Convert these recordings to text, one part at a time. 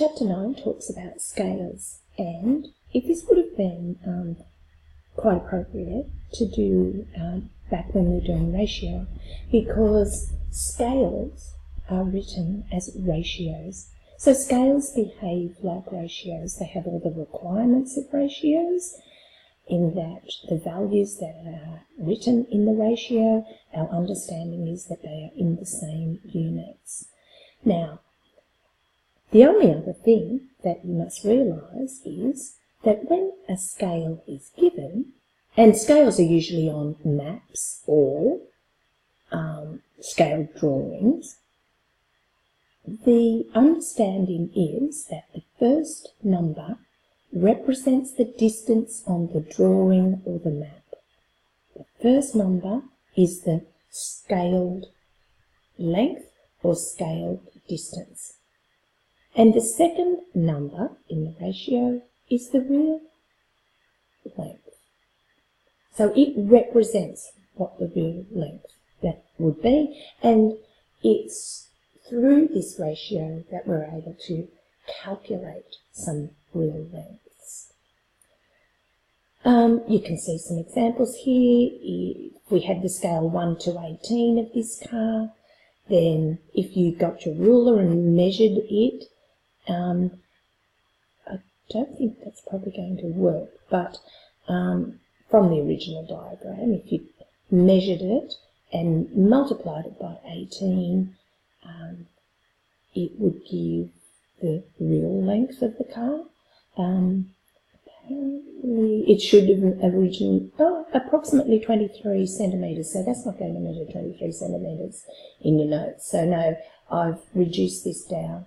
Chapter 9 talks about scales, and if this would have been quite appropriate to do back when we were doing ratio, because scales are written as ratios. So scales behave like ratios. They have all the requirements of ratios, in that the values that are written in the ratio, our understanding is that they are in the same units. Now, the only other thing that you must realise is that when a scale is given, and scales are usually on maps or scale drawings, the understanding is that the first number represents the distance on the drawing or the map. The first number is the scaled length or scaled distance. And the second number in the ratio is the real length. So it represents what the real length that would be, and it's through this ratio that we're able to calculate some real lengths. You can see some examples here. If we had the scale 1 to 18 of this car, then if you got your ruler and measured it, I don't think that's probably going to work, but from the original diagram, if you measured it and multiplied it by 18, it would give the real length of the car. Apparently it should have originally, approximately 23 centimetres, so that's not going to measure 23 centimetres in your notes. So no, I've reduced this down.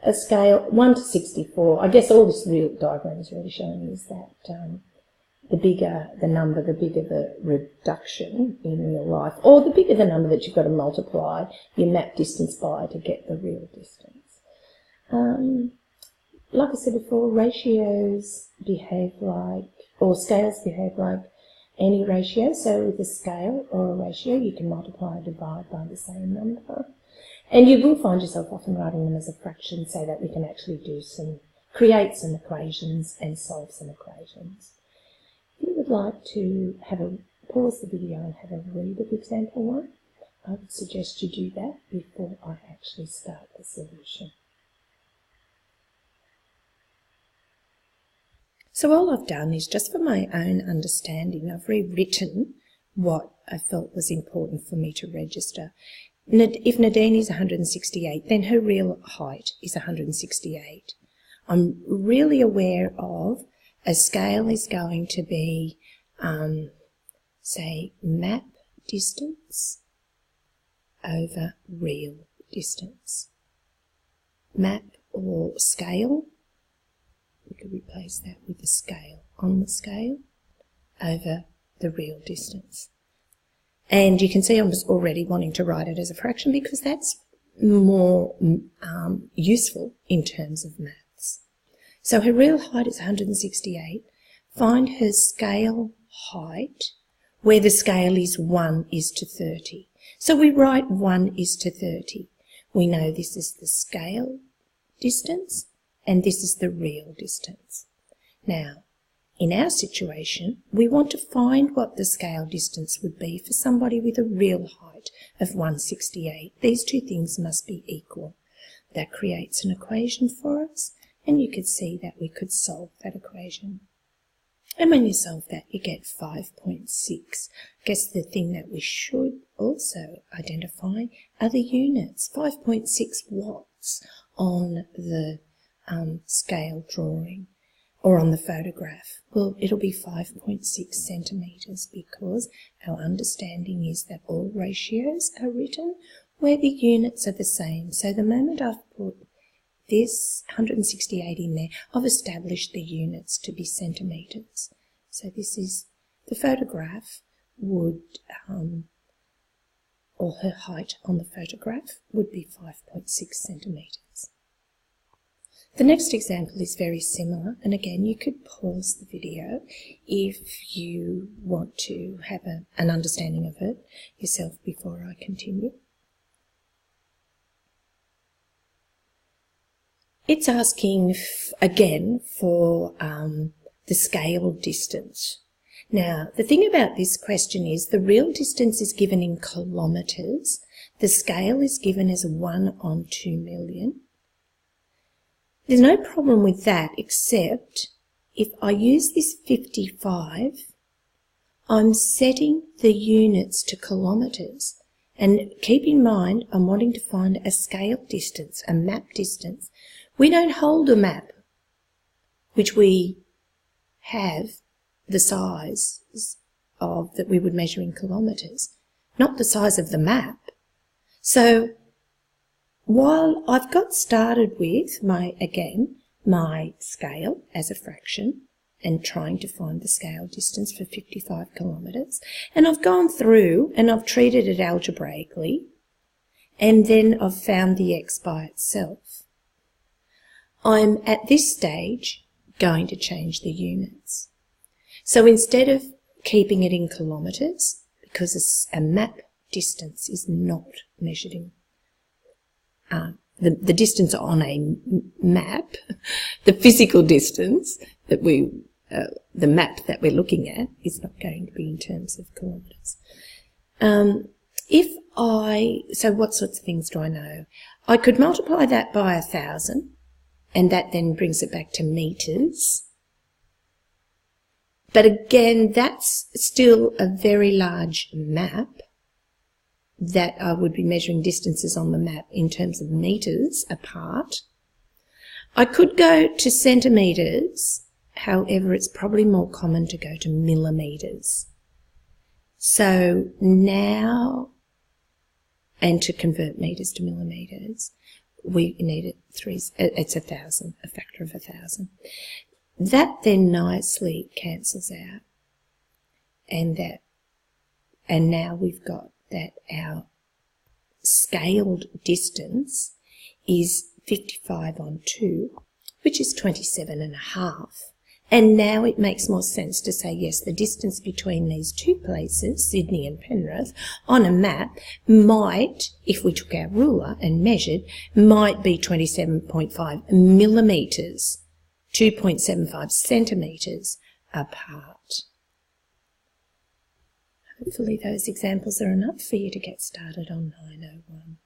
A scale 1 to 64, I guess all this real diagram is really showing is that the bigger the number, the bigger the reduction in real life, or the bigger the number that you've got to multiply your map distance by to get the real distance. Like I said before, ratios behave like, or scales behave like any ratio. So with a scale or a ratio, you can multiply or divide by the same number. And you will find yourself often writing them as a fraction so that we can actually create some equations and solve some equations. If you would like to pause the video and have a read of example 1, I would suggest you do that before I actually start the solution. So all I've done is, just for my own understanding, I've rewritten what I felt was important for me to register. If Nadine is 168, then her real height is 168. I'm really aware of a scale is going to be, say, map distance over real distance. Map or scale, we could replace that with the scale, on the scale, over the real distance. And you can see I was already wanting to write it as a fraction because that's more useful in terms of maths. So her real height is 168. Find her scale height, where the scale is 1 is to 30. So we write 1 is to 30. We know this is the scale distance and this is the real distance. Now, in our situation, we want to find what the scale distance would be for somebody with a real height of 168. These two things must be equal. That creates an equation for us, and you could see that we could solve that equation. And when you solve that, you get 5.6. I guess the thing that we should also identify are the units. 5.6 watts on the scale drawing, or on the photograph. Well, it'll be 5.6 centimetres because our understanding is that all ratios are written where the units are the same. So the moment I've put this 168 in there, I've established the units to be centimetres. So this is the photograph would, or her height on the photograph would be 5.6 centimetres. The next example is very similar, and again you could pause the video if you want to have an understanding of it yourself before I continue. It's asking again for the scale distance. Now, the thing about this question is the real distance is given in kilometres. The scale is given as 1 on 2 million. There's no problem with that, except if I use this 55, I'm setting the units to kilometres. And keep in mind, I'm wanting to find a scale distance, a map distance. We don't hold a map which we have the size of that we would measure in kilometres, not the size of the map. So while I've got started with my scale as a fraction and trying to find the scale distance for 55 kilometres, and I've gone through and I've treated it algebraically, and then I've found the x by itself, I'm at this stage going to change the units. So instead of keeping it in kilometres, because a map distance is not measured in the distance on a map, the physical distance that the map that we're looking at is not going to be in terms of kilometres. So what sorts of things do I know? I could multiply that by 1,000, and that then brings it back to metres. But again, that's still a very large map that I would be measuring distances on the map in terms of metres apart. I could go to centimetres, however, it's probably more common to go to millimetres. So now, and to convert metres to millimetres, we need it's 1,000, a factor of 1,000. That then nicely cancels out, and now we've got that our scaled distance is 55 on 2, which is 27.5. And now it makes more sense to say, yes, the distance between these two places, Sydney and Penrith, on a map might, if we took our ruler and measured, might be 27.5 millimetres, 2.75 centimetres apart. Hopefully those examples are enough for you to get started on 901.